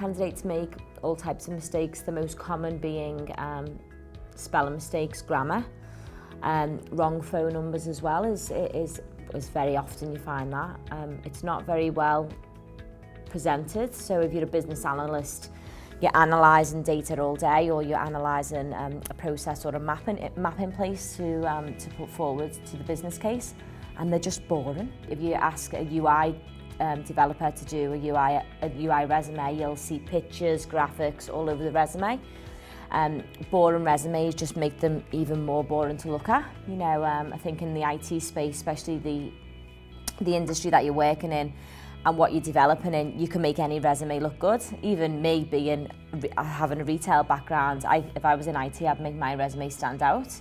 Candidates make all types of mistakes, the most common being spelling mistakes, grammar, wrong phone numbers as well is very often you find that. It's not very well presented, so if you're a business analyst, you're analysing data all day, or you're analysing a process or a map in place to put forward to the business case, and they're just boring. If you ask a UI developer to do a UI resume, you'll see pictures, graphics all over the resume. Boring resumes just make them even more boring to look at. You know, I think in the IT space, especially the industry that you're working in and what you're developing in, you can make any resume look good. Even me having a retail background, if I was in IT, I'd make my resume stand out.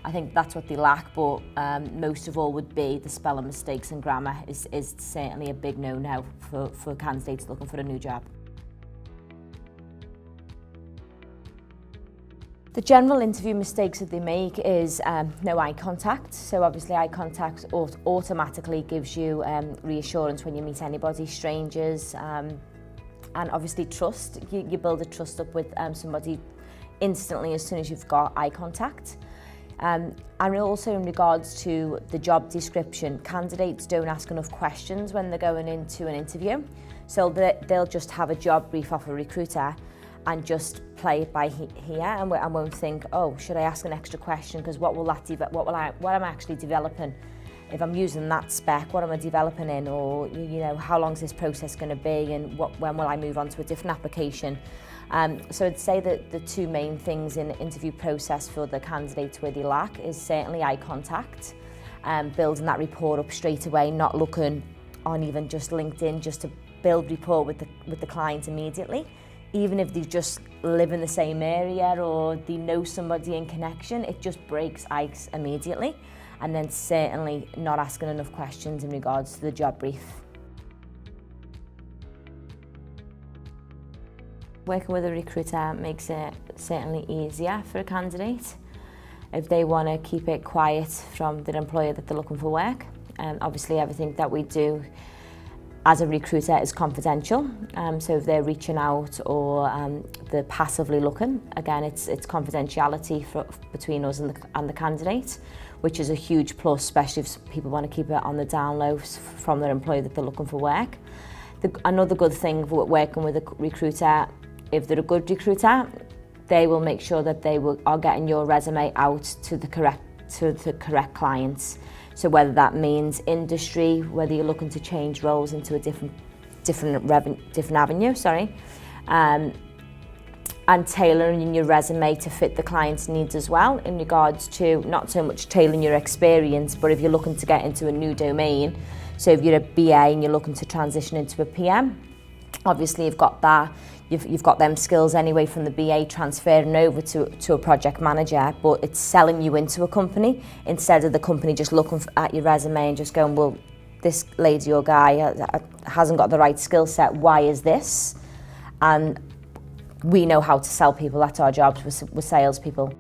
I think that's what they lack, but most of all would be the spelling mistakes and grammar is certainly a big no-no for candidates looking for a new job. The general interview mistakes that they make is no eye contact. So obviously eye contact automatically gives you reassurance when you meet anybody, strangers, and obviously trust. You build a trust up with somebody instantly as soon as you've got eye contact. And also in regards to the job description, candidates don't ask enough questions when they're going into an interview. So they'll just have a job brief off a recruiter and just play it by ear and won't think, oh, should I ask an extra question? Because what am I actually developing? If I'm using that spec, what am I developing in? Or, you know, how long is this process going to be? And when will I move on to a different application? So I'd say that the two main things in the interview process for the candidates where they lack is certainly eye contact, building that rapport up straight away, not looking on even just LinkedIn, just to build rapport with the client immediately. Even if they just live in the same area or they know somebody in connection, it just breaks ice immediately. And then certainly not asking enough questions in regards to the job brief. Working with a recruiter makes it certainly easier for a candidate if they want to keep it quiet from their employer that they're looking for work. Obviously everything that we do as a recruiter is confidential, so if they're reaching out or they're passively looking, again it's confidentiality between us and the candidate, which is a huge plus, especially if people want to keep it on the down low from their employer that they're looking for work. Another good thing for working with a recruiter, if they're a good recruiter, they will make sure that they are getting your resume out to the correct clients. So whether that means industry, whether you're looking to change roles into a different avenue, and tailoring your resume to fit the client's needs as well, in regards to not so much tailoring your experience, but if you're looking to get into a new domain, so if you're a BA and you're looking to transition into a PM, obviously you've got that. You've got them skills anyway from the BA transferring over to a project manager, but it's selling you into a company instead of the company just looking at your resume and just going, well, this lady or guy hasn't got the right skill set, why is this? And we know how to sell people, that's our jobs, we're salespeople.